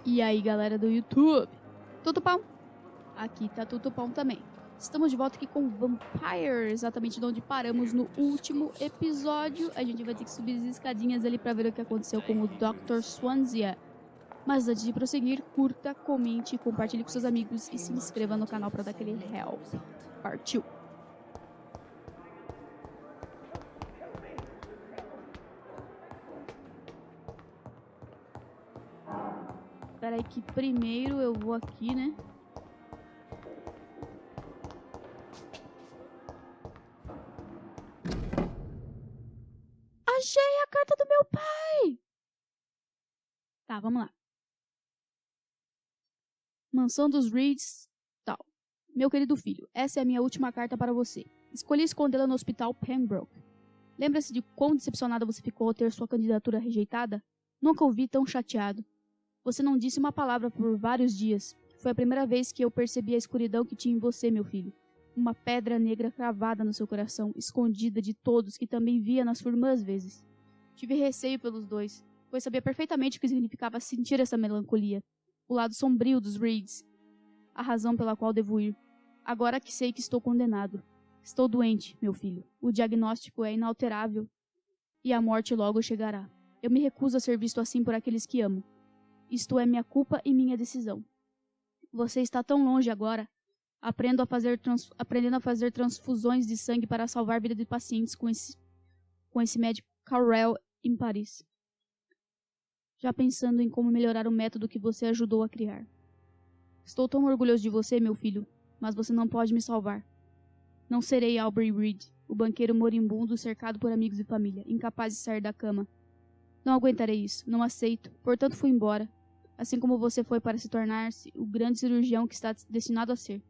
E aí, galera do YouTube, tudo bom? Aqui tá tudo bom também. Estamos de volta aqui com Vampyr, exatamente de onde paramos no último episódio. A gente vai ter que subir as escadinhas ali pra ver o que aconteceu com o Dr. Swansea. Mas antes de prosseguir, curta, comente, compartilhe com seus amigos e se inscreva no canal pra dar aquele help. Partiu! Espera aí que primeiro eu vou aqui, né? Achei a carta do meu pai! Tá, vamos lá. Mansão dos Reids, tal. Meu querido filho, essa é a minha última carta para você. Escolhi escondê-la no hospital Pembroke. Lembra-se de quão decepcionada você ficou ao ter sua candidatura rejeitada? Nunca o vi tão chateado. Você não disse uma palavra por vários dias. Foi a primeira vez que eu percebi a escuridão que tinha em você, meu filho. Uma pedra negra cravada no seu coração, escondida de todos que também via na sua irmã às vezes. Tive receio pelos dois, pois sabia perfeitamente o que significava sentir essa melancolia. O lado sombrio dos Reids. A razão pela qual devo ir. Agora que sei que estou condenado. Estou doente, meu filho. O diagnóstico é inalterável. E a morte logo chegará. Eu me recuso a ser visto assim por aqueles que amo. Isto é minha culpa e minha decisão. Você está tão longe agora. Aprendendo a fazer transfusões de sangue para salvar a vida de pacientes com esse médico Caro em Paris. Já pensando em como melhorar o método que você ajudou a criar. Estou tão orgulhoso de você, meu filho, mas você não pode me salvar. Não serei Aubrey Reid, o banqueiro moribundo cercado por amigos e família, incapaz de sair da cama. Não aguentarei isso, não aceito, portanto fui embora. Assim como você foi para se tornar-se o grande cirurgião que está destinado a ser.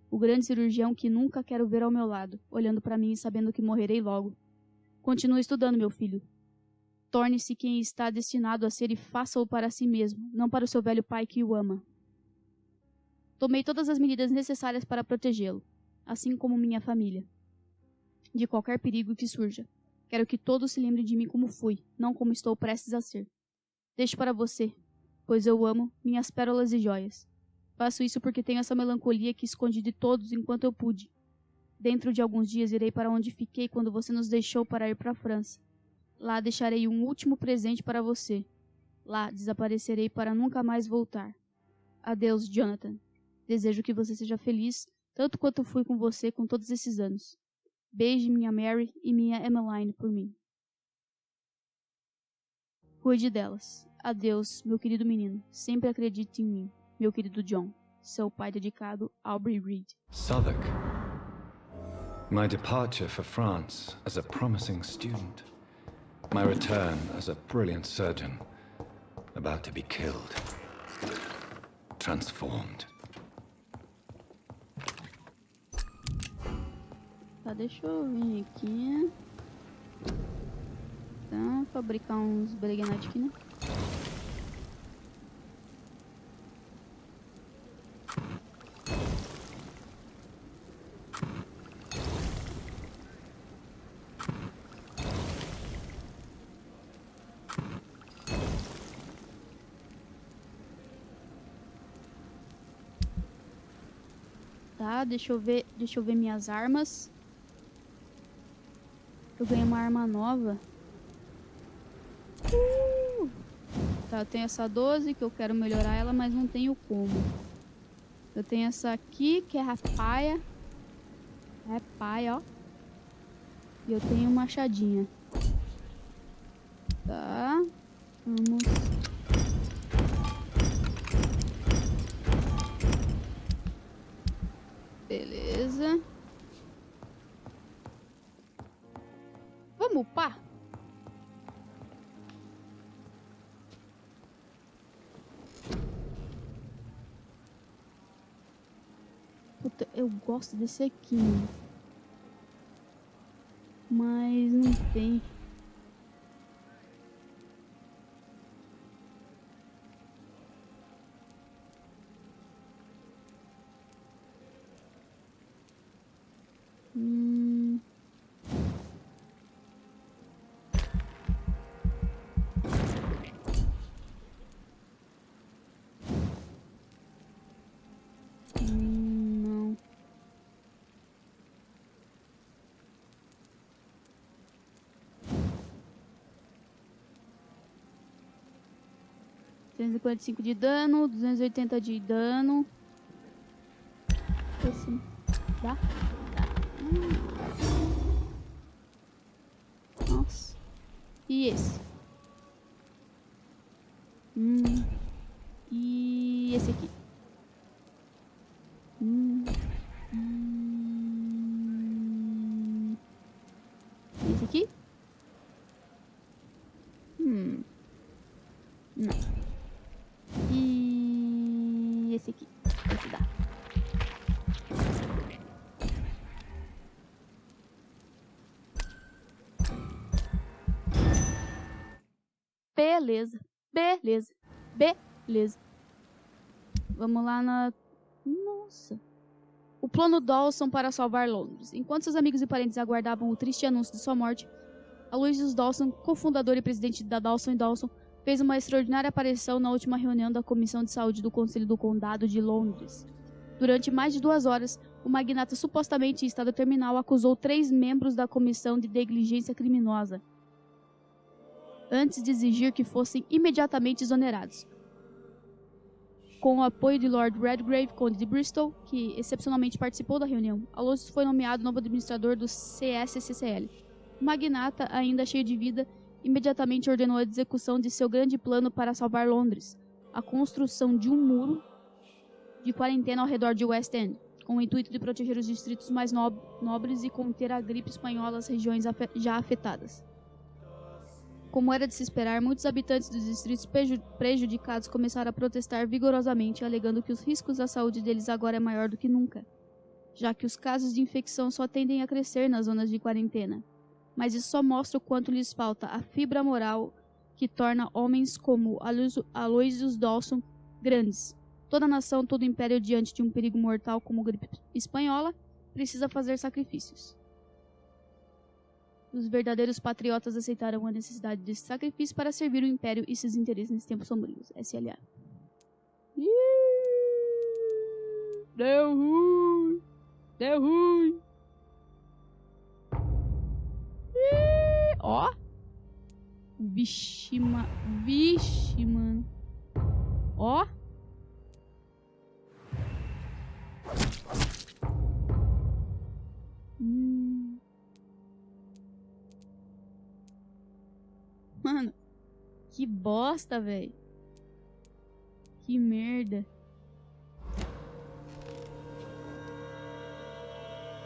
O grande cirurgião que nunca quero ver ao meu lado, olhando para mim e sabendo que morrerei logo. Continue estudando, meu filho. Torne-se quem está destinado a ser e faça-o para si mesmo, não para o seu velho pai que o ama. Tomei todas as medidas necessárias para protegê-lo, assim como minha família. De qualquer perigo que surja. Quero que todos se lembrem de mim como fui, não como estou prestes a ser. Deixo para você, pois eu amo minhas pérolas e joias. Faço isso porque tenho essa melancolia que escondi de todos enquanto eu pude. Dentro de alguns dias irei para onde fiquei quando você nos deixou para ir para a França. Lá deixarei um último presente para você. Lá desaparecerei para nunca mais voltar. Adeus, Jonathan. Desejo que você seja feliz, tanto quanto fui com você com todos esses anos. Beije minha Mary e minha Emmeline por mim. Cuide delas. Adeus, meu querido menino. Sempre acredite em mim, meu querido John. Seu pai dedicado, Aubrey Reid. Southwark. My departure for France as a promising student. My return as a brilliant surgeon. About to be killed. Transformed. Tá, deixa eu vir aqui. Então, fabricar uns breguenates aqui, né? Tá, deixa eu ver minhas armas. Eu ganhei uma arma nova. Tá, eu tenho essa 12 que eu quero melhorar ela, mas não tenho como. Eu tenho essa aqui que é rapaia. Rapaia, ó. E eu tenho machadinha. Tá. Vamos. Beleza. Vamos upar? Puta, eu gosto desse aqui, mano. Mas não tem. 345 de dano, 280 de dano. Esse dá? Dá. Nossa. E esse? E esse aqui? Esse aqui? Não. E esse aqui? Esse dá. Beleza. Beleza. Beleza. Vamos lá na... Nossa. O plano Dawson para salvar Londres. Enquanto seus amigos e parentes aguardavam o triste anúncio de sua morte, Aloysius Dawson, cofundador e presidente da Dawson & Dawson, fez uma extraordinária aparição na última reunião da Comissão de Saúde do Conselho do Condado de Londres. Durante mais de 2 horas, o magnata supostamente em estado terminal acusou 3 membros da comissão de negligência criminosa, antes de exigir que fossem imediatamente exonerados. Com o apoio de Lord Redgrave, conde de Bristol, que excepcionalmente participou da reunião, Aloysius foi nomeado novo administrador do CSCCL. O magnata, ainda cheio de vida, imediatamente ordenou a execução de seu grande plano para salvar Londres, a construção de um muro de quarentena ao redor de West End, com o intuito de proteger os distritos mais nobres e conter a gripe espanhola às regiões já afetadas. Como era de se esperar, muitos habitantes dos distritos prejudicados começaram a protestar vigorosamente, alegando que os riscos à saúde deles agora é maior do que nunca, já que os casos de infecção só tendem a crescer nas zonas de quarentena. Mas isso só mostra o quanto lhes falta a fibra moral que torna homens como Aloysius Dawson grandes. Toda nação, todo império diante de um perigo mortal como a gripe espanhola, precisa fazer sacrifícios. Os verdadeiros patriotas aceitaram a necessidade desse sacrifício para servir o império e seus interesses nesses tempos sombrios. SLA. Deu ruim! Deu ruim! Ó! Vixe, mano. Ó! Mano, que bosta, velho. Que merda.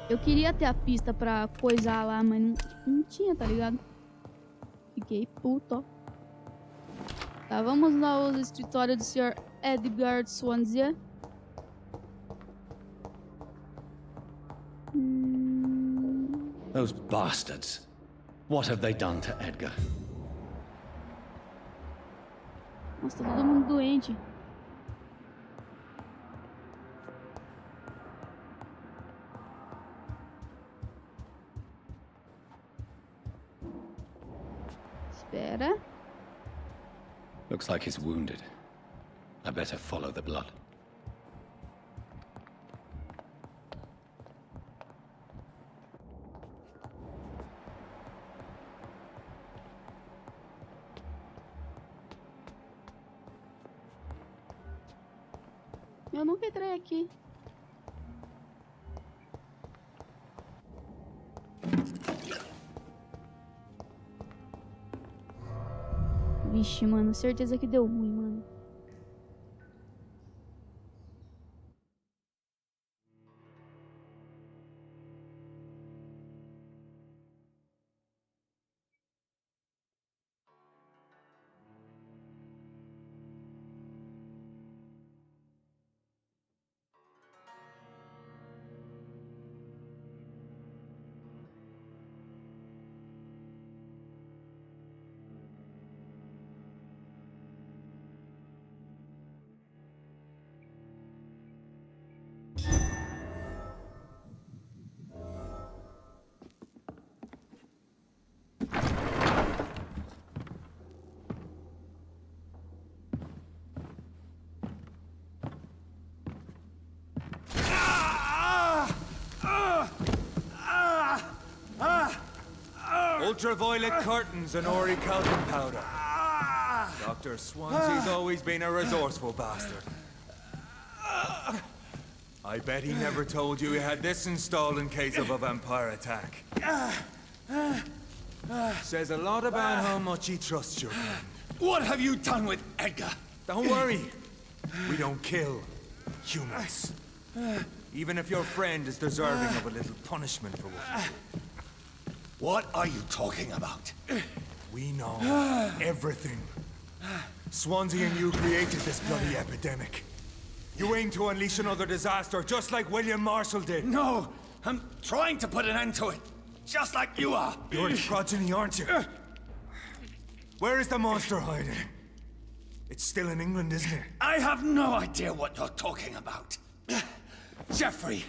Eu queria ter a pista pra coisar lá, mas não tinha, tá ligado? Fiquei puto, ó. Tá, vamos ao escritório do Sr. Edgar Swansea. Those bastards. What have they done to Edgar? Nossa, tá todo mundo doente. Espera. Looks like he's wounded. I better follow the blood. Eu nunca entrei aqui. Vixe, mano, certeza que deu ruim, mano. Ultraviolet curtains and ori talcum powder. Dr. Swansea's always been a resourceful bastard. I bet he never told you he had this installed in case of a vampire attack. Says a lot about how much he trusts your friend. What have you done with Edgar? Don't worry. We don't kill humans. Even if your friend is deserving of a little punishment for what he did. What are you talking about? We know everything. Swansea and you created this bloody epidemic. You aim to unleash another disaster, just like William Marshall did. No, I'm trying to put an end to it, just like you are. You're its progeny, aren't you? Where is the monster hiding? It's still in England, isn't it? I have no idea what you're talking about. Jeffrey,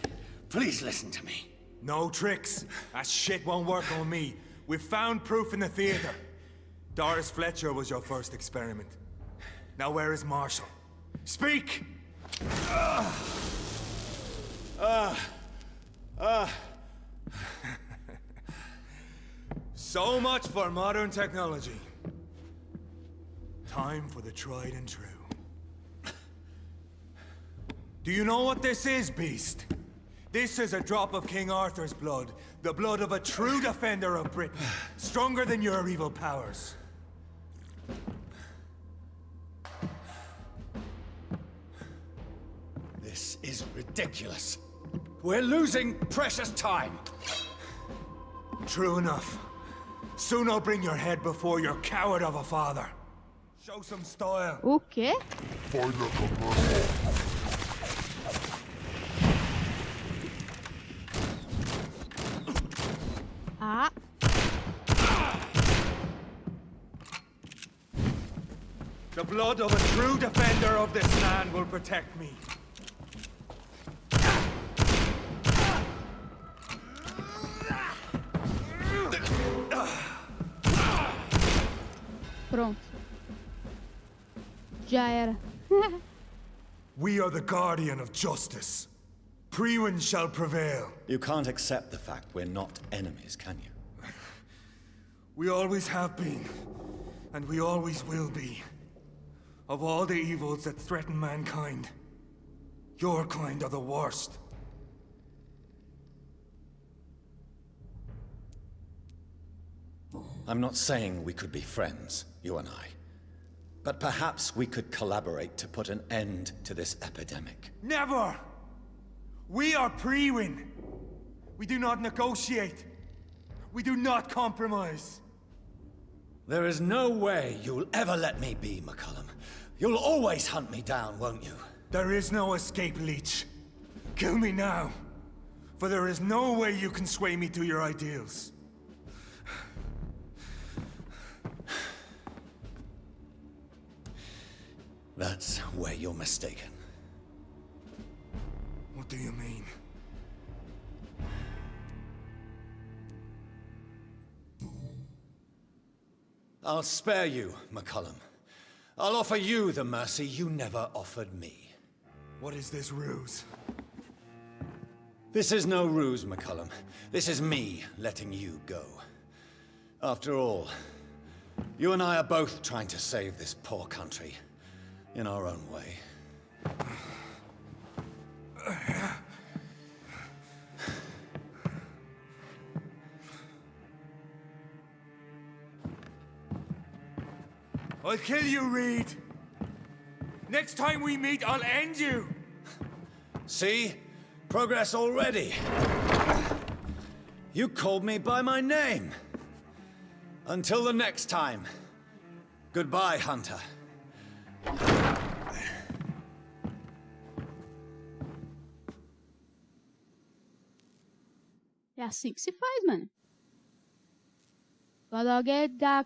please listen to me. No tricks. That shit won't work on me. We've found proof in the theater. Doris Fletcher was your first experiment. Now where is Marshall? Speak! So much for modern technology. Time for the tried and true. Do you know what this is, Beast? This is a drop of King Arthur's blood. The blood of a true defender of Britain. Stronger than your evil powers. This is ridiculous. We're losing precious time. True enough. Soon I'll bring your head before your coward of a father. Show some style. O quê? Ah. The blood of a true defender of this land will protect me. Pronto. Já era. We are the guardian of justice. Priwen shall prevail. You can't accept the fact we're not enemies, can you? We always have been, and we always will be. Of all the evils that threaten mankind, your kind are the worst. I'm not saying we could be friends, you and I. But perhaps we could collaborate to put an end to this epidemic. Never! We are Priwen. We do not negotiate. We do not compromise. There is no way you'll ever let me be, McCullum. You'll always hunt me down, won't you? There is no escape, Leech. Kill me now. For there is no way you can sway me to your ideals. That's where you're mistaken. What do you mean? I'll spare you, McCullum. I'll offer you the mercy you never offered me. What is this ruse? This is no ruse, McCullum. This is me letting you go. After all, you and I are both trying to save this poor country. In our own way. I'll kill you, Reid. Next time we meet, I'll end you. See? Progress already. You called me by my name. Until the next time. Goodbye, Hunter. É assim que se faz, mano. Quando alguém dá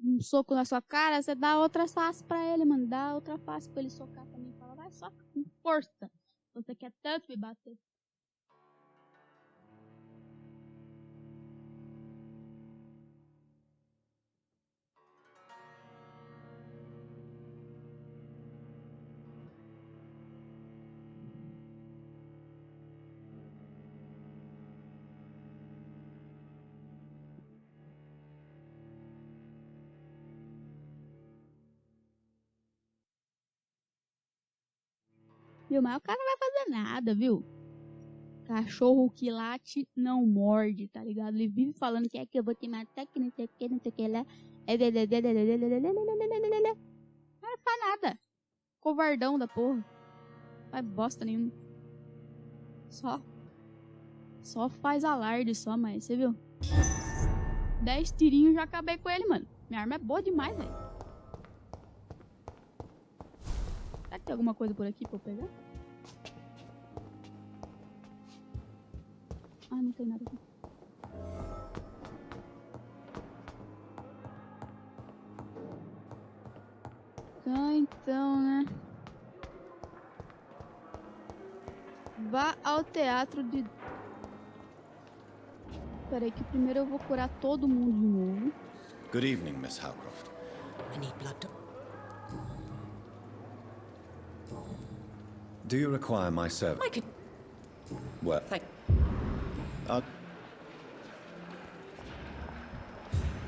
um soco na sua cara, você dá outra face pra ele, mano. Dá outra face pra ele socar também. Fala, vai, soca com força. Você quer tanto me bater. Viu? Mas o cara não vai fazer nada, viu? Cachorro que late não morde, tá ligado? Ele vive falando que é que eu vou te matar, que não sei o que, não sei o que lá. Não faz nada. Covardão da porra. Não faz bosta nenhuma. Só faz alarde só, mas você viu? 10 tirinhos já acabei com ele, mano. Minha arma é boa demais, velho. Será que tem alguma coisa por aqui pra eu pegar? Ah, não tem nada aqui. Tá, então, né? Vá ao teatro de... Peraí que primeiro eu vou curar todo mundo de novo. Good evening, Miss Howcroft. I need blood to... Do you require my service? I could... Well, Thank...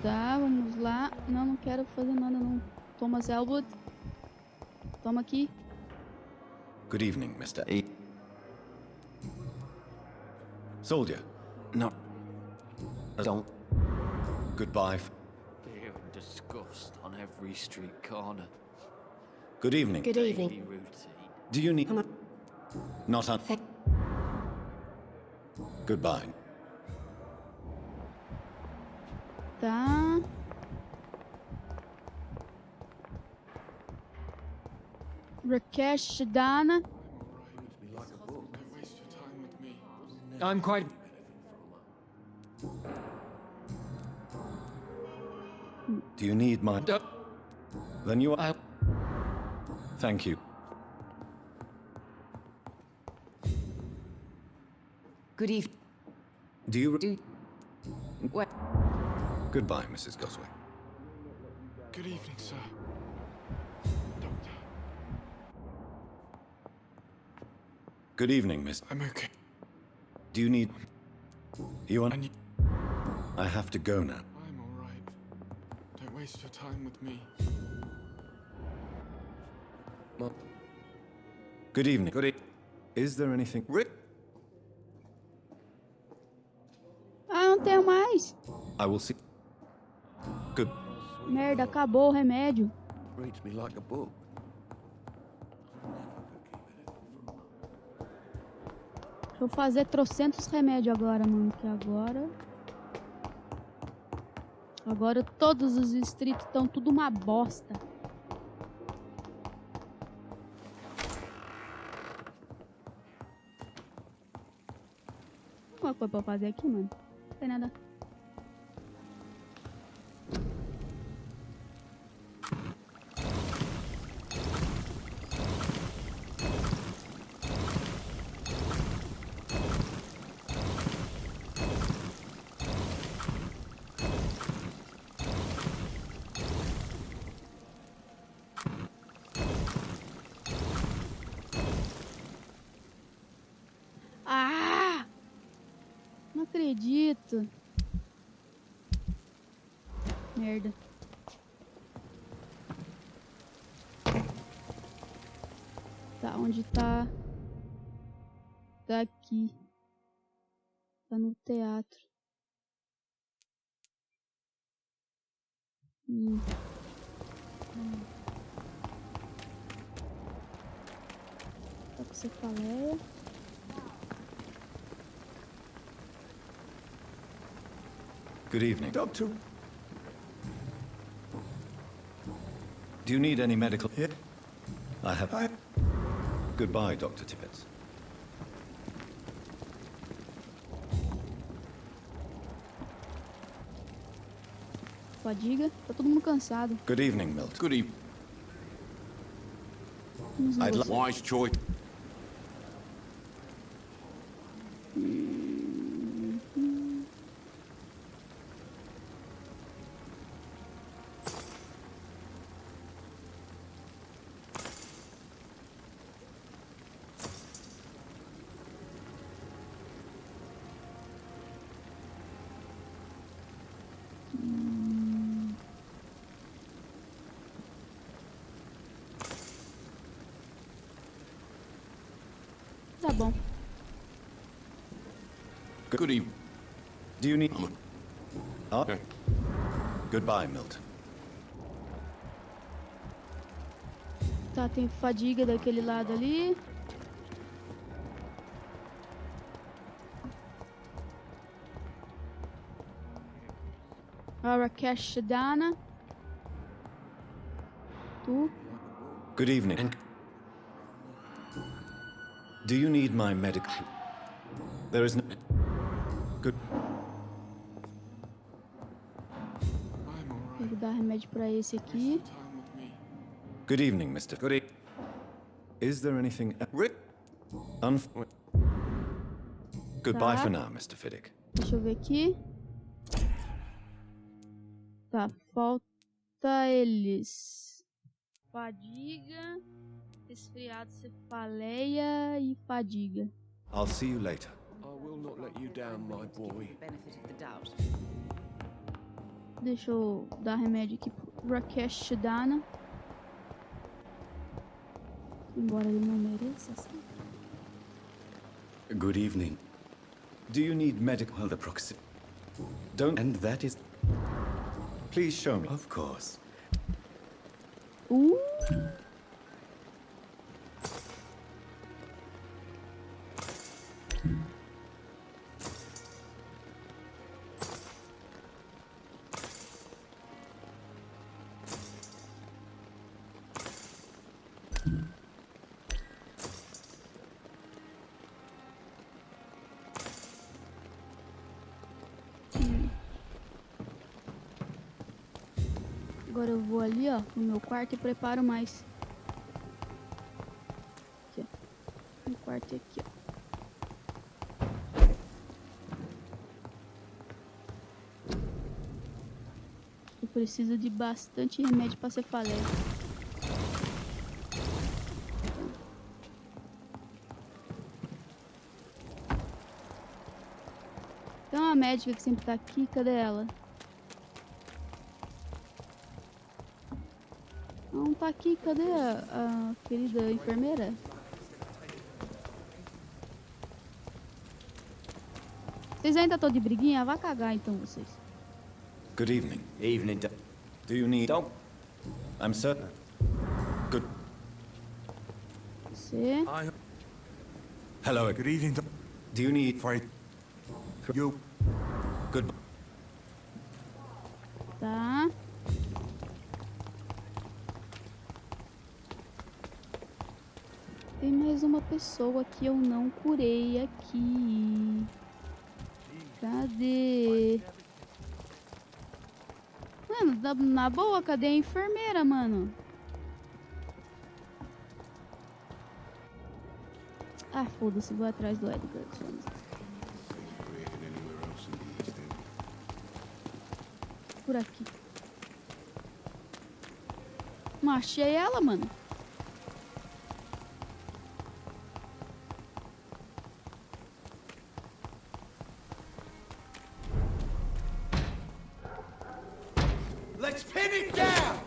Tá, vamos lá. Não quero fazer nada não. Thomas Elwood. Toma aqui. good evening, Mr. E. Soldier. No. Don't. Goodbye. Fear and disgust on every street corner. Good evening. Good evening. Daily routine. Do you need... Come on. Not on... Thank... Goodbye. Tá. Rakesh Dana. I'm quite... Do you need my... Then you are... Thank you. Good evening. Do you... Do... What? Goodbye, Mrs. Gosway. Good evening, sir. Doctor, Good evening, Miss... I'm okay. Do you need... You I want... need... I have to go now. I'm all right. Don't waste your time with me. Good evening. Is there anything... Ah, não tenho mais. I will see... Good... Merda, acabou o remédio. Reads me like a book. Deixa eu fazer trocentos remédios agora, mano. Que agora... Agora todos os distritos estão tudo uma bosta. Alguma coisa pra fazer aqui, mano? Não tem nada. Ah! Não acredito. Merda. Tá, onde tá? Tá aqui. Tá no teatro. Tá com cefaleia. Good evening. Doctor. Do you need any medical... I have... Goodbye, Dr. Tippett. Fadiga. Tá todo mundo cansado. Good evening, Milt. Good evening. Vamos I'd negociar. Wise choice. Tá bom. Good evening. Do you need... Oh. Goodbye, Milton. Tá, tem fadiga daquele lado ali. Rakesh Dana. Tu. Good evening. Do you need my medical... There is no... Good... Tem que dar remédio pra esse aqui. Good evening, Mr. Goody. Is there anything... Goodbye Tá. for now, Mr. Fiddick. Deixa eu ver aqui. Tá, falta eles. Fadiga, resfriado, cefaleia e fadiga. I'll see you later. I will not let you down, my boy. Benefit of the doubt. Deixa eu dar remédio aqui pro Rakesh Dana. Embora ele não mereça, assim. Good evening. Do you need medical... The proxy. Don't... And that is... Please show me. Of course. Uh! Agora eu vou ali, ó, no meu quarto e preparo mais. Aqui, ó. No quarto aqui, ó. Eu preciso de bastante remédio pra cefaleia. Tem uma médica que sempre tá aqui, cadê ela? Não tá aqui, cadê a querida enfermeira? Vocês ainda estão de briguinha? Vai cagar então vocês. Good evening. Evening. Do you need... Don't. I'm certain. Good... Você. Hello. Good evening. Do you need... For you. Good... Tá. Tem mais uma pessoa que eu não curei aqui. Cadê? Mano, na boa, cadê a enfermeira, mano? Ah, foda-se, vou atrás do Edgar. Por aqui. Não achei ela, mano. Let's pin it down!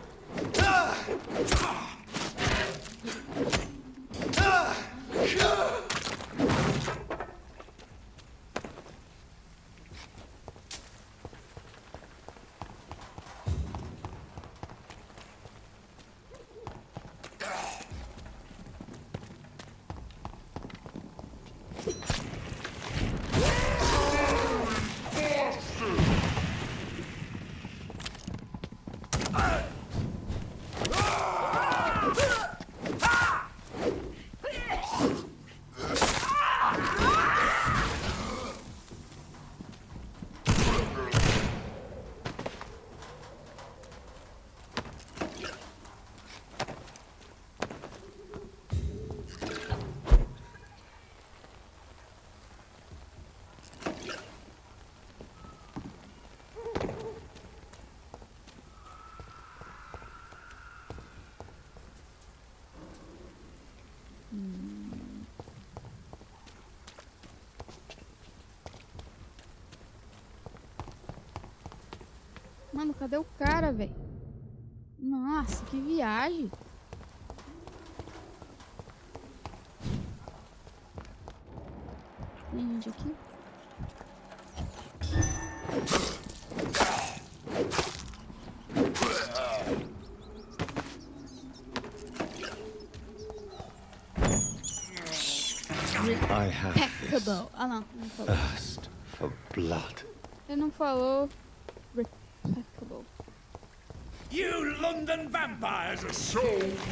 Mano, cadê o cara, velho? Nossa, que viagem. Tem gente aqui? I have this Impeccable. Ah, não falou. thirst for blood. Ele não falou. Impeccable. You London vampires are so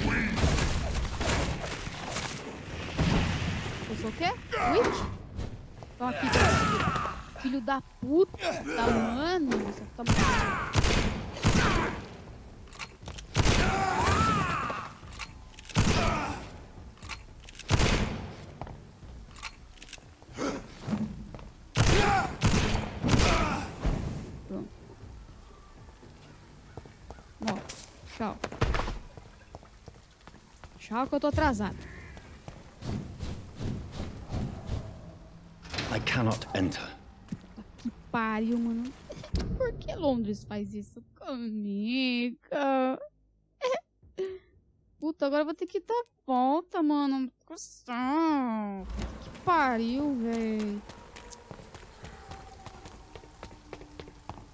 weak! Eu sou o quê? Witch? Tô aqui, filho da puta, mano. Você tá... Pronto. Ó, tchau. Tchau que eu tô atrasado. I cannot enter. Que pariu, mano. Por que Londres faz isso comigo? Puta, agora eu vou ter que dar volta, mano. Que pariu, véi.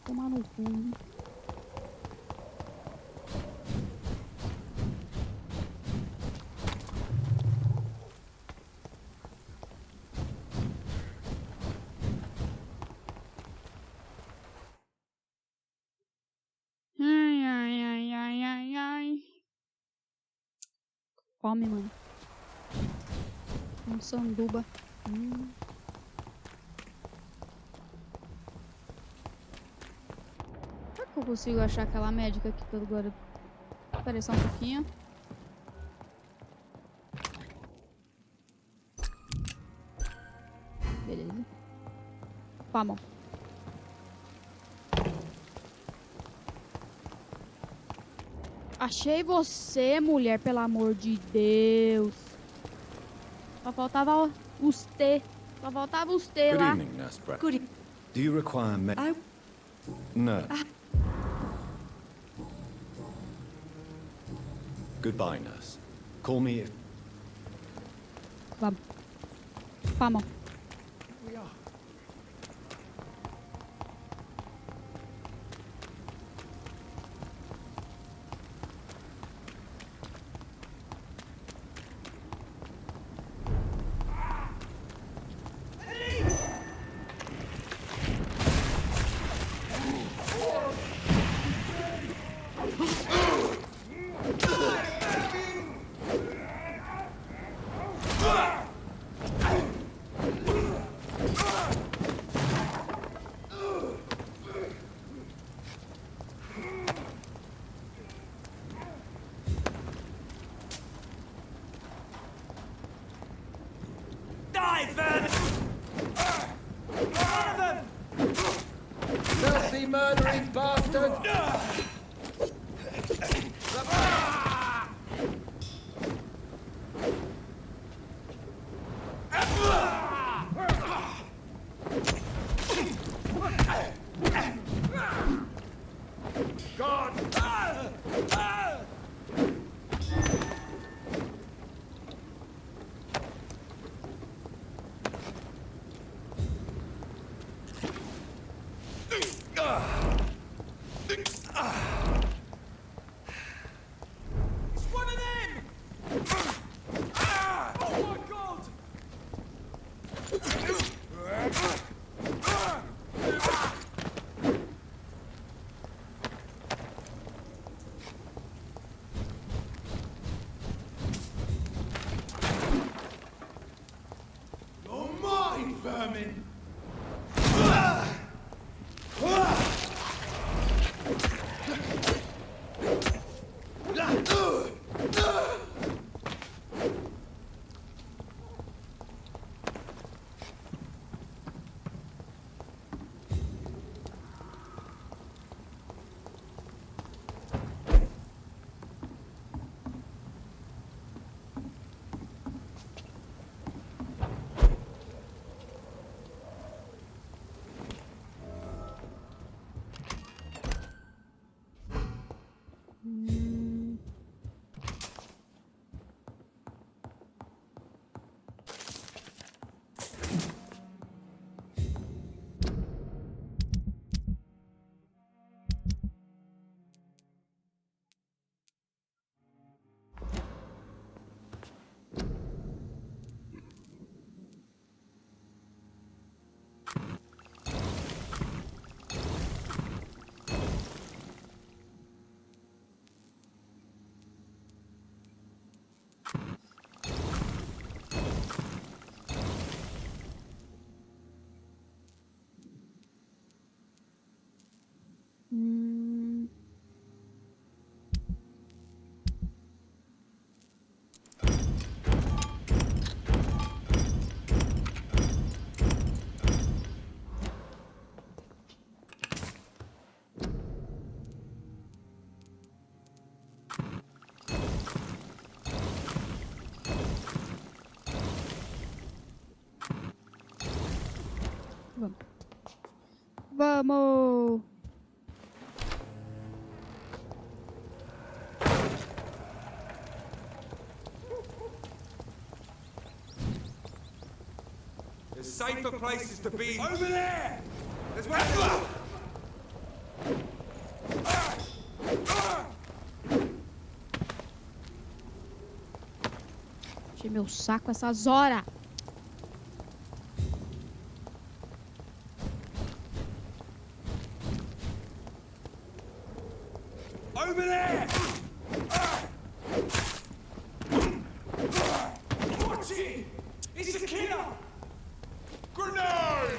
Tomar no cu. Ai. Fome, mano. Um sanduba. Será que eu consigo achar aquela médica aqui pelo agora? Espera só um pouquinho. Beleza. Vamos. Achei você, mulher, pelo amor de Deus. Só faltava os T. Só faltava os T Good lá. evening, Nurse Brett. Good evening. Do you require Nurse. Goodbye, nurse. Call me if... Vamos. Vamos. Filthy murdering bastard! Vamos. Vamos! There's safer places to be. Over there! There's one. Enche meu saco essas horas. Over there! Watch it! It's a killer! Grenade!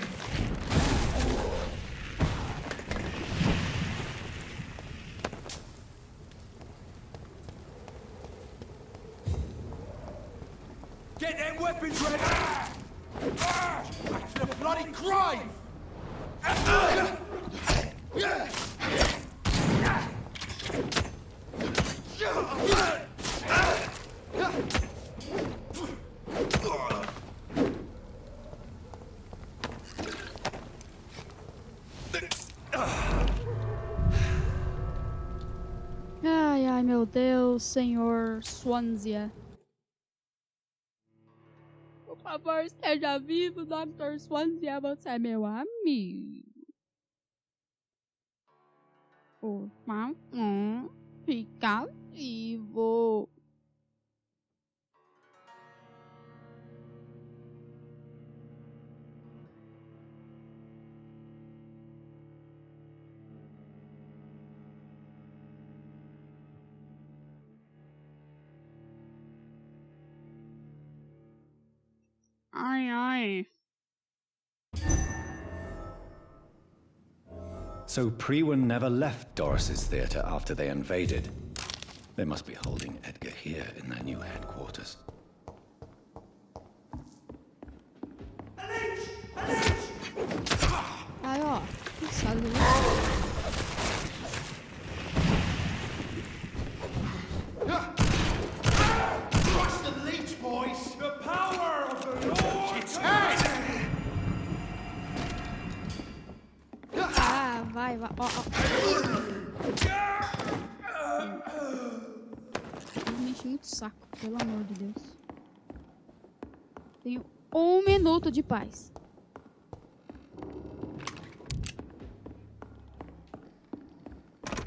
Get them weapons ready! Back to the bloody grave! Ai, ai, meu Deus, senhor Swansea. Por favor, esteja vivo, Dr. Swansea, você é meu amigo. Por favor, fica vivo. Ai, ai. So Priwen never left Doris's theatre after they invaded. They must be holding Edgar here in their new headquarters. Ai, ó. Cansado dele. Trust the leech, boys! The power of the Lord! It's head! Ah, vai, vai. Ó, ó. Me enche muito o saco, pelo amor de Deus. Tenho 1 minuto de paz.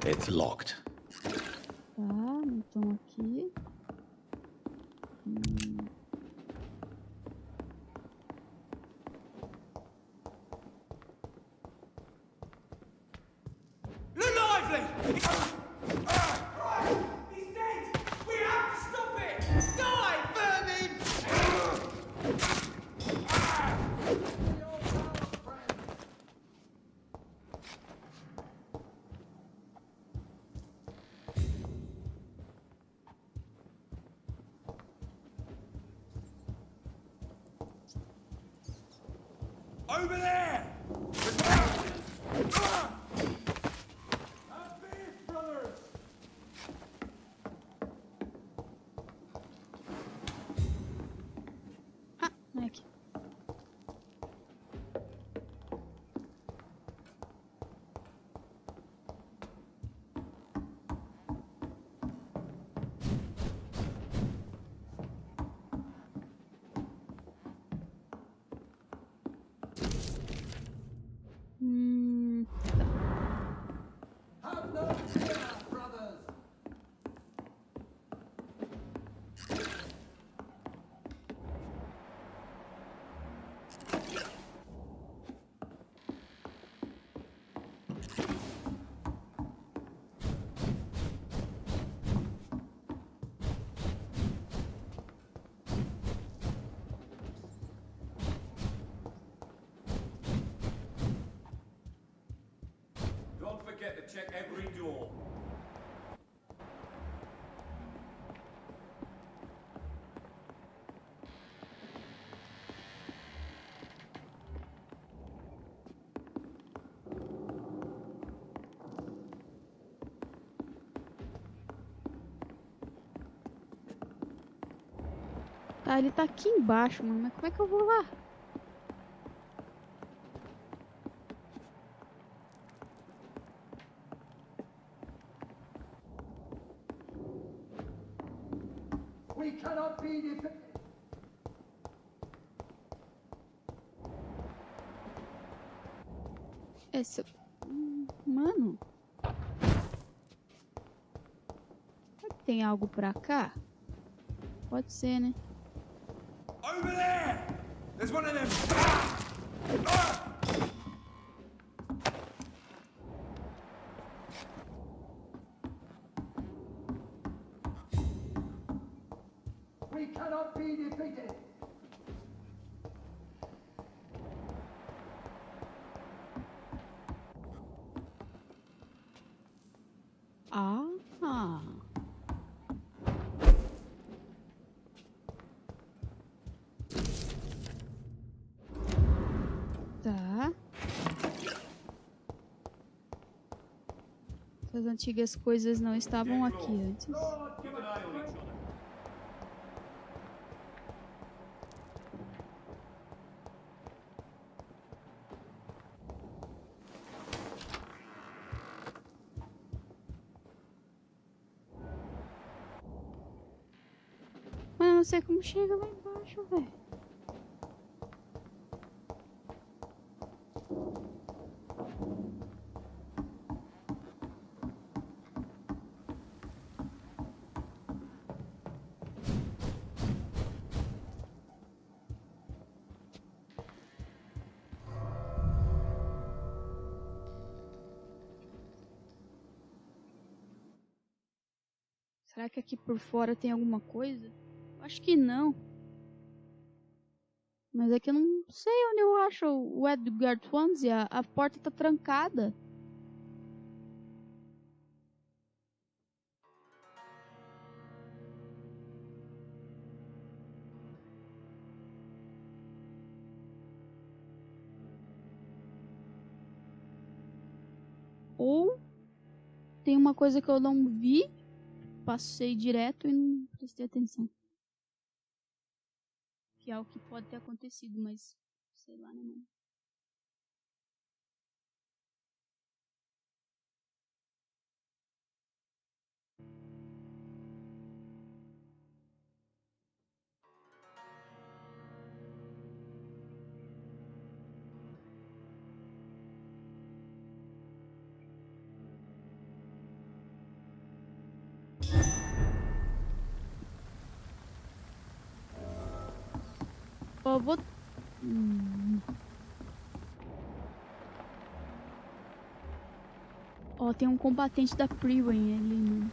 It's locked. Tá, então aqui. Look lively! He's dead! We have to stop it! Die, vermin! Over there! Brothers! Ah, não é aqui. Have no fear, brothers. Don't forget to check every door. Tá, ele tá aqui embaixo, mano. Mas como é que eu vou lá? cannot be defeated. Essa... Mano. Tem algo pra cá? Pode ser, né? Over there! There's one of them! We cannot be defeated. Ah. Tá. Essas antigas coisas não estavam aqui antes. Mas eu não sei como chega lá embaixo, velho. Será que aqui por fora tem alguma coisa? Eu acho que não. Mas é que eu não sei onde eu acho o Edgar Swansea. A porta tá trancada. Ou tem uma coisa que eu não vi. Passei direto e não prestei atenção. Que é o que pode ter acontecido, mas sei lá, né, mano? Ó, vou... Ó, tem um combatente da Primeira ali, mano.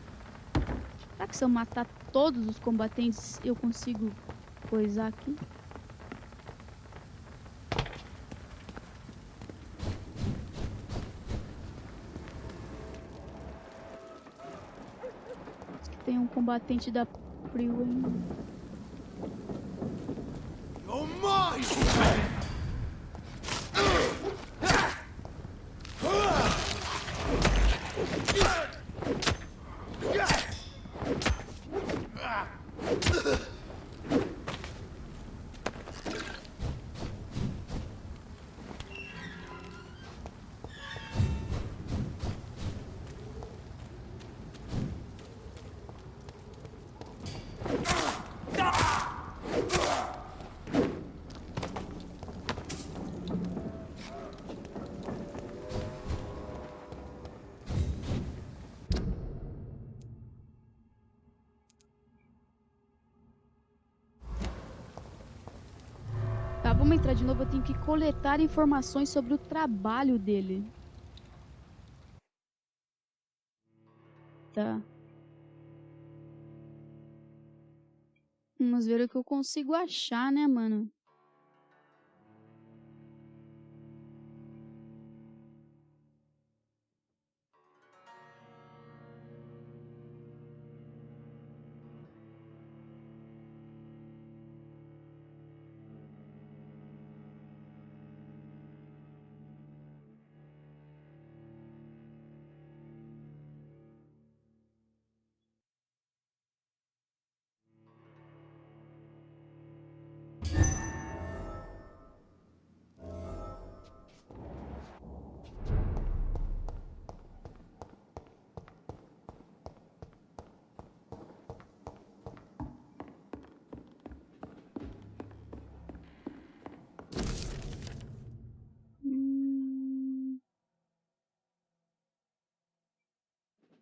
Será que se eu matar todos os combatentes eu consigo coisar aqui? Acho que tem um combatente da Primeira. You're mine! Tá, vamos entrar de novo. Eu tenho que coletar informações sobre o trabalho dele. Tá. Vamos ver o que eu consigo achar, né, mano?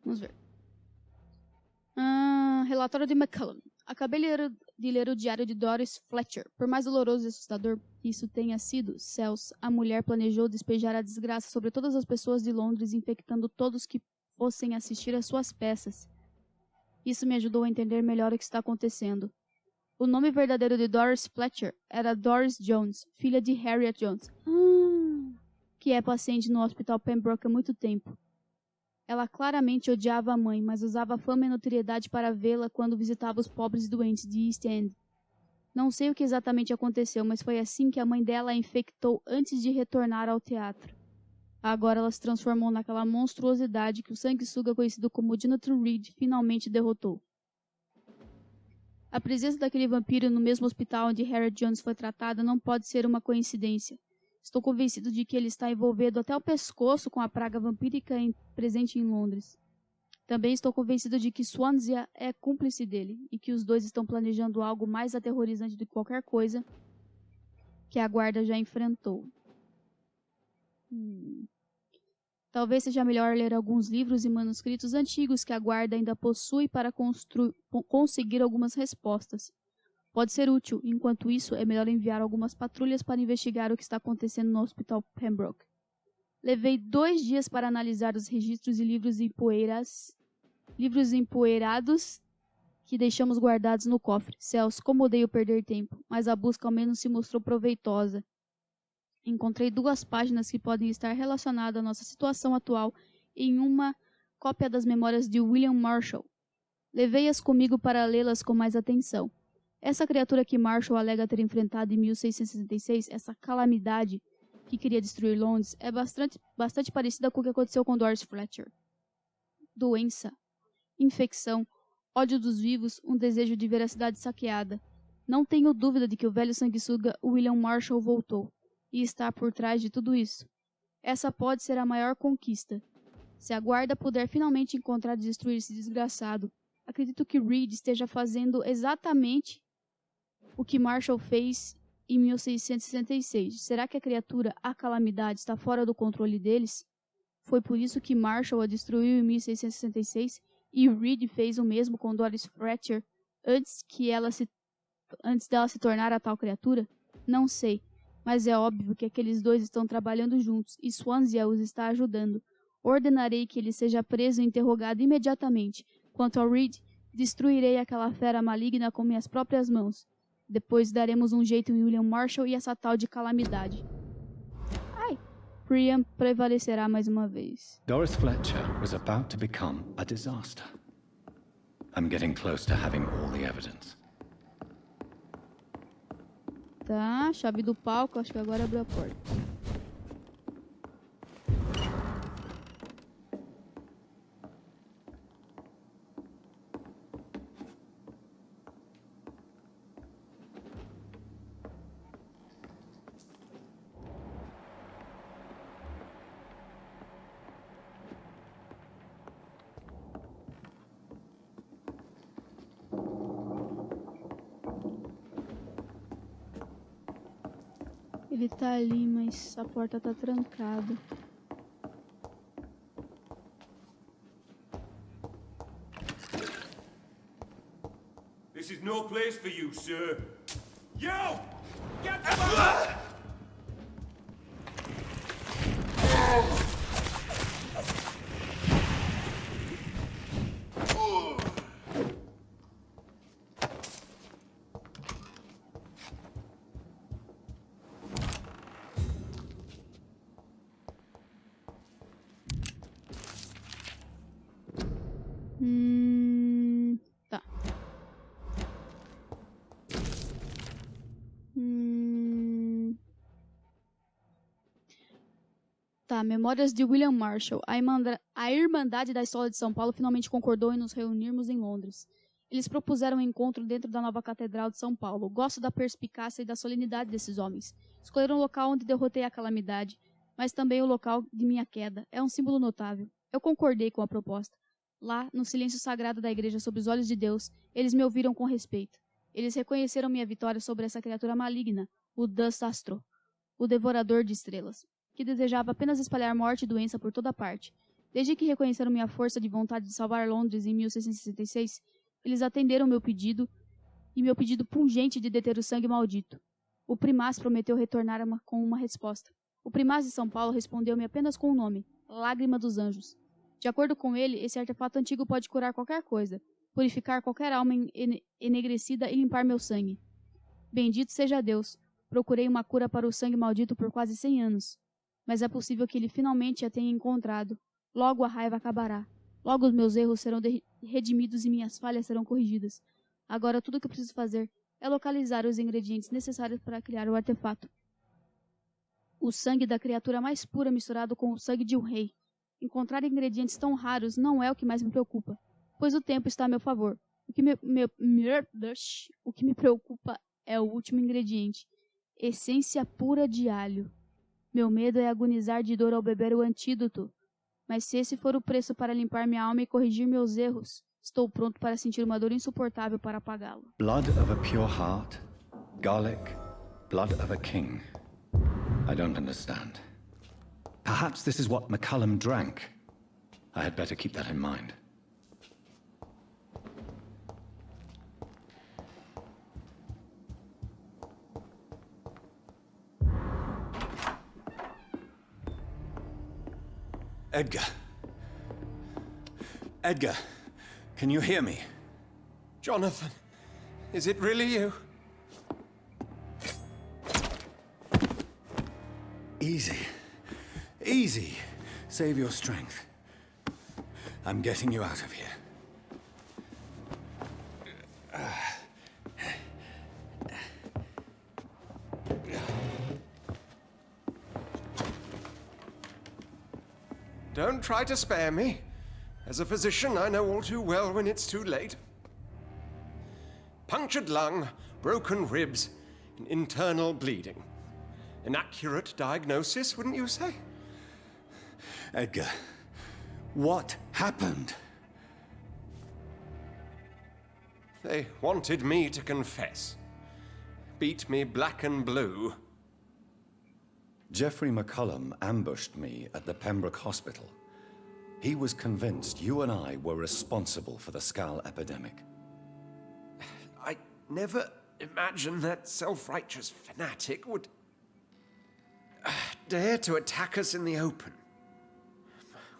Vamos ver. Relatório de McCullum. Acabei de ler o diário de Doris Fletcher. Por mais doloroso e assustador que isso tenha sido, céus, a mulher planejou despejar a desgraça sobre todas as pessoas de Londres, infectando todos que fossem assistir às suas peças. Isso me ajudou a entender melhor o que está acontecendo. O nome verdadeiro de Doris Fletcher era Doris Jones, filha de Harriet Jones, que é paciente no Hospital Pembroke há muito tempo. Ela claramente odiava a mãe, mas usava a fama e notoriedade para vê-la quando visitava os pobres e doentes de East End. Não sei o que exatamente aconteceu, mas foi assim que a mãe dela a infectou antes de retornar ao teatro. Agora ela se transformou naquela monstruosidade que o sanguessuga conhecido como Doutor Reid finalmente derrotou. A presença daquele vampiro no mesmo hospital onde Harriet Jones foi tratada não pode ser uma coincidência. Estou convencido de que ele está envolvido até o pescoço com a praga vampírica presente em Londres. Também estou convencido de que Swansea é cúmplice dele e que os dois estão planejando algo mais aterrorizante do que qualquer coisa que a guarda já enfrentou. Talvez seja melhor ler alguns livros e manuscritos antigos que a guarda ainda possui para conseguir algumas respostas. Pode ser útil. Enquanto isso, é melhor enviar algumas patrulhas para investigar o que está acontecendo no Hospital Pembroke. Levei 2 dias para analisar os registros e livros empoeirados que deixamos guardados no cofre. Céus, como odeio perder tempo, mas a busca ao menos se mostrou proveitosa. Encontrei 2 páginas que podem estar relacionadas à nossa situação atual em uma cópia das memórias de William Marshall. Levei-as comigo para lê-las com mais atenção. Essa criatura que Marshall alega ter enfrentado em 1666, essa calamidade que queria destruir Londres, é bastante parecida com o que aconteceu com Doris Fletcher. Doença, infecção, ódio dos vivos, um desejo de ver a cidade saqueada. Não tenho dúvida de que o velho sanguessuga William Marshall voltou e está por trás de tudo isso. Essa pode ser a maior conquista. Se a guarda puder finalmente encontrar e destruir esse desgraçado, acredito que Reid esteja fazendo exatamente o que Marshall fez em 1666. Será que a criatura, a calamidade, está fora do controle deles? Foi por isso que Marshall a destruiu em 1666 e Reid fez o mesmo com Doris Fletcher antes dela se tornar a tal criatura? Não sei, mas é óbvio que aqueles dois estão trabalhando juntos e Swansea os está ajudando. Ordenarei que ele seja preso e interrogado imediatamente. Quanto ao Reid, destruirei aquela fera maligna com minhas próprias mãos. Depois daremos um jeito em William Marshall e essa tal de calamidade. Priam prevalecerá mais uma vez. Doris Fletcher was about to become a disaster. I'm getting close to having all the evidence. Tá, chave do palco, acho que agora abriu a porta. Ele tá ali, mas a porta tá trancada. This is no place for you, sir. You! Get back! Tá. Tá, memórias de William Marshall. A Irmandade da Escola de São Paulo finalmente concordou em nos reunirmos em Londres. Eles propuseram um encontro dentro da nova Catedral de São Paulo. Gosto da perspicácia e da solenidade desses homens. Escolheram o local onde derrotei a calamidade, mas também o local de minha queda. É um símbolo notável. Eu concordei com a proposta. Lá, no silêncio sagrado da igreja sob os olhos de Deus, eles me ouviram com respeito. Eles reconheceram minha vitória sobre essa criatura maligna, o Dustastro, o devorador de estrelas, que desejava apenas espalhar morte e doença por toda parte. Desde que reconheceram minha força de vontade de salvar Londres em 1666, eles atenderam meu pedido e meu pedido pungente de deter o sangue maldito. O primaz prometeu retornar com uma resposta. O primaz de São Paulo respondeu-me apenas com o nome, Lágrima dos Anjos. De acordo com ele, esse artefato antigo pode curar qualquer coisa, purificar qualquer alma enegrecida e limpar meu sangue. Bendito seja Deus, procurei uma cura para o sangue maldito por quase 100 anos. Mas é possível que ele finalmente a tenha encontrado. Logo a raiva acabará. Logo os meus erros serão redimidos e minhas falhas serão corrigidas. Agora tudo o que eu preciso fazer é localizar os ingredientes necessários para criar o artefato. O sangue da criatura mais pura misturado com o sangue de um rei. Encontrar ingredientes tão raros não é o que mais me preocupa, pois o tempo está a meu favor. O que me preocupa é o último ingrediente, essência pura de alho. Meu medo é agonizar de dor ao beber o antídoto, mas se esse for o preço para limpar minha alma e corrigir meus erros, estou pronto para sentir uma dor insuportável para apagá-lo. Blood of a pure heart, garlic, blood of a king. I don't understand. Perhaps this is what McCullum drank. I had better keep that in mind. Edgar. Edgar, can you hear me? Jonathan, is it really you? Easy. Easy. Save your strength. I'm getting you out of here. Don't try to spare me. As a physician, I know all too well when it's too late. Punctured lung, broken ribs, and internal bleeding. An accurate diagnosis, wouldn't you say? Edgar, what happened? They wanted me to confess. Beat me black and blue. Geoffrey McCullum ambushed me at the Pembroke Hospital. He was convinced you and I were responsible for the Skal epidemic. I never imagined that self-righteous fanatic would dare to attack us in the open.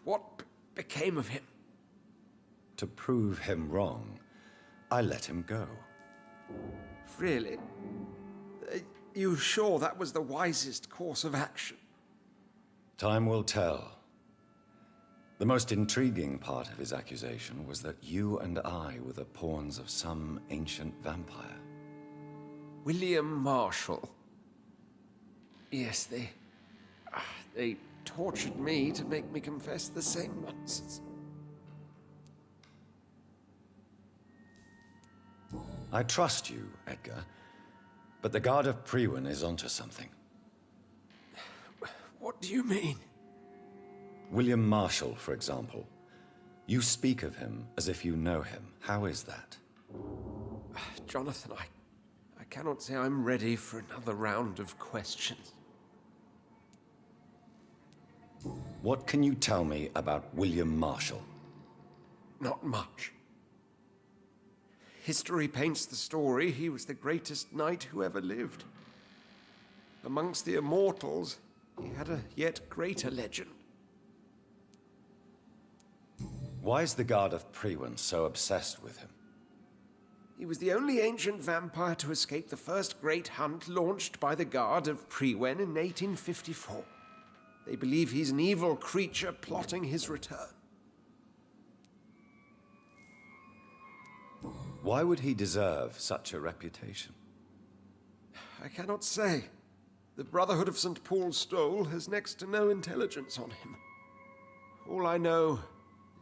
What became of him? To prove him wrong, I let him go. Really? Are you sure that was the wisest course of action? Time will tell. The most intriguing part of his accusation was that you and I were the pawns of some ancient vampire. William Marshall. Yes, they tortured me to make me confess the same nonsense. I trust you, Edgar, but the Guard of Priwen is onto something. What do you mean? William Marshall, for example. You speak of him as if you know him. How is that? Jonathan, I cannot say I'm ready for another round of questions. What can you tell me about William Marshall? Not much. History paints the story he was the greatest knight who ever lived. Amongst the immortals, he had a yet greater legend. Why is the Guard of Priwen so obsessed with him? He was the only ancient vampire to escape the first great hunt launched by the Guard of Priwen in 1854. They believe he's an evil creature plotting his return. Why would he deserve such a reputation? I cannot say. The Brotherhood of St. Paul's Stole has next to no intelligence on him. All I know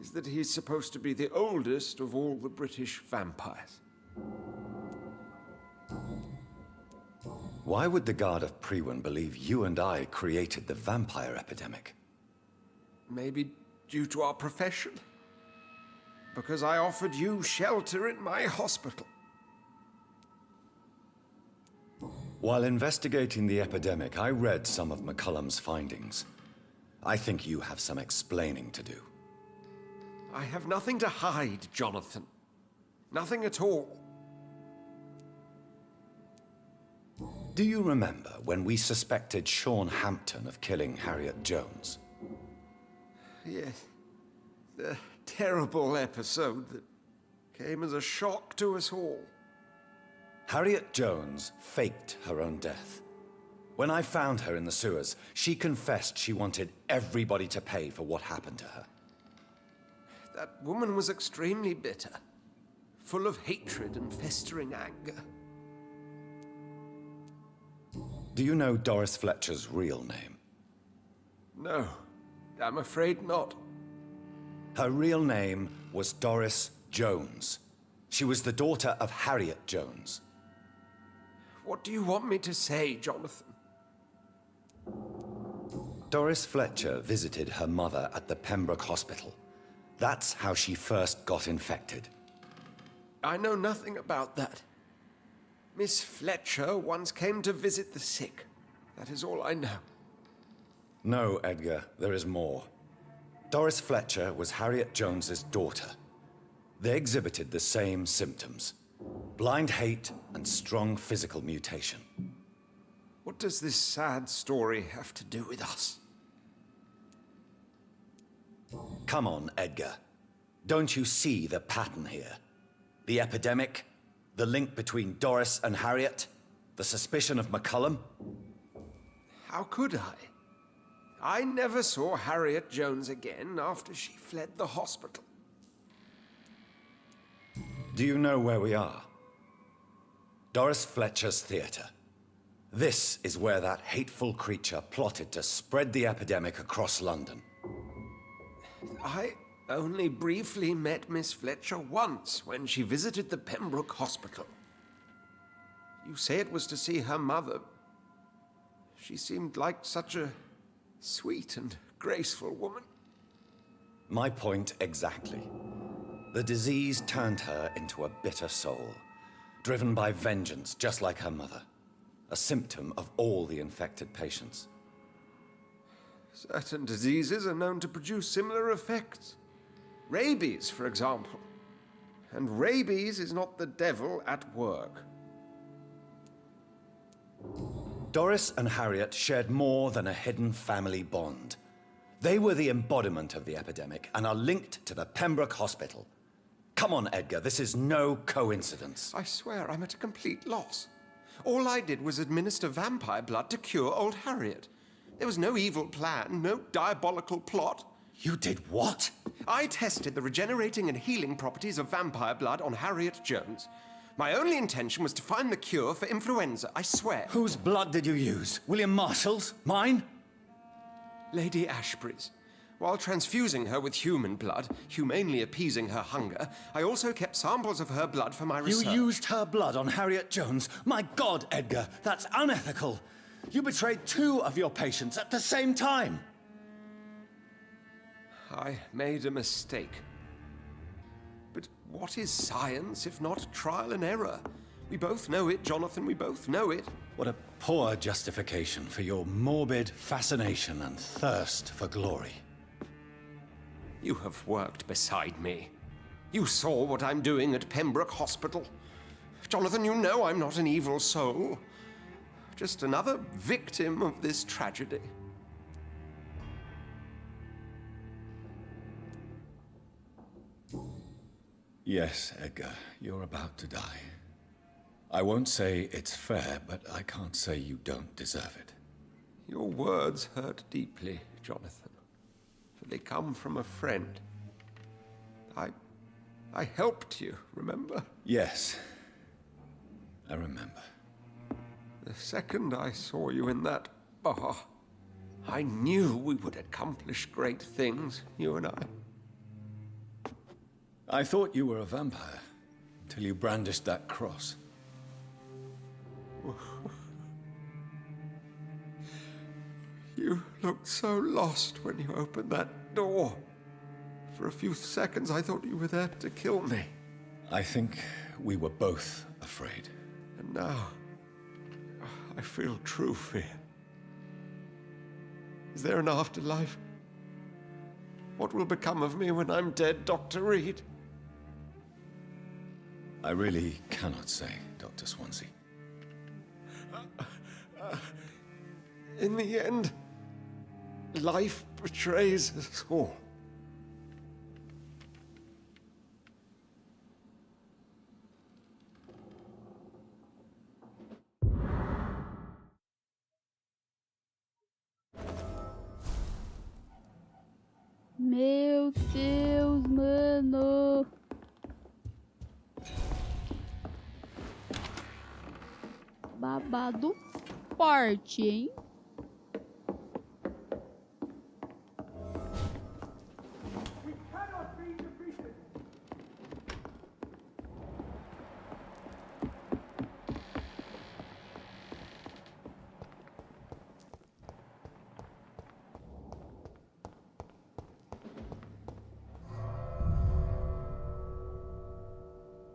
is that he's supposed to be the oldest of all the British vampires. Why would the Guard of Priwen believe you and I created the vampire epidemic? Maybe due to our profession? Because I offered you shelter in my hospital. While investigating the epidemic, I read some of McCullum's findings. I think you have some explaining to do. I have nothing to hide, Jonathan. Nothing at all. Do you remember when we suspected Sean Hampton of killing Harriet Jones? Yes. The terrible episode that came as a shock to us all. Harriet Jones faked her own death. When I found her in the sewers, she confessed she wanted everybody to pay for what happened to her. That woman was extremely bitter, full of hatred and festering anger. Do you know Doris Fletcher's real name? No, I'm afraid not. Her real name was Doris Jones. She was the daughter of Harriet Jones. What do you want me to say, Jonathan? Doris Fletcher visited her mother at the Pembroke Hospital. That's how she first got infected. I know nothing about that. Miss Fletcher once came to visit the sick. That is all I know. No, Edgar, there is more. Doris Fletcher was Harriet Jones's daughter. They exhibited the same symptoms: blind hate and strong physical mutation. What does this sad story have to do with us? Come on, Edgar. Don't you see the pattern here? The epidemic, the link between Doris and Harriet, the suspicion of McCullum? How could I? I never saw Harriet Jones again after she fled the hospital. Do you know where we are? Doris Fletcher's theatre. This is where that hateful creature plotted to spread the epidemic across London. I only briefly met Miss Fletcher once when she visited the Pembroke Hospital. You say it was to see her mother. She seemed like such a sweet and graceful woman. My point exactly. The disease turned her into a bitter soul, driven by vengeance just like her mother. A symptom of all the infected patients. Certain diseases are known to produce similar effects. Rabies, for example. And rabies is not the devil at work. Doris and Harriet shared more than a hidden family bond. They were the embodiment of the epidemic and are linked to the Pembroke Hospital. Come on, Edgar, this is no coincidence. I swear I'm at a complete loss. All I did was administer vampire blood to cure old Harriet. There was no evil plan, no diabolical plot. You did what? I tested the regenerating and healing properties of vampire blood on Harriet Jones. My only intention was to find the cure for influenza, I swear. Whose blood did you use? William Marshall's? Mine? Lady Ashbury's. While transfusing her with human blood, humanely appeasing her hunger, I also kept samples of her blood for my research. You used her blood on Harriet Jones? My God, Edgar, that's unethical. You betrayed 2 of your patients at the same time. I made a mistake. But what is science if not trial and error? We both know it, Jonathan, we both know it. What a poor justification for your morbid fascination and thirst for glory. You have worked beside me. You saw what I'm doing at Pembroke Hospital. Jonathan, you know I'm not an evil soul. Just another victim of this tragedy. Yes, Edgar, you're about to die. I won't say it's fair, but I can't say you don't deserve it. Your words hurt deeply, Jonathan, for they come from a friend. I helped you, remember? Yes, I remember. The second I saw you in that bar, I knew we would accomplish great things, you and I. I thought you were a vampire, till you brandished that cross. You looked so lost when you opened that door. For a few seconds, I thought you were there to kill me. I think we were both afraid. And now, I feel true fear. Is there an afterlife? What will become of me when I'm dead, Dr. Reid? I really cannot say, Dr. Swansea. In the end, life betrays us all. Meu Deus, mano. Babado forte, hein? We cannot be defeated.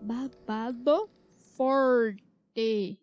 Babado forte.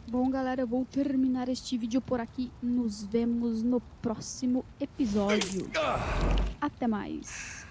Bom, galera, eu vou terminar este vídeo por aqui. Nos vemos no próximo episódio. Até mais.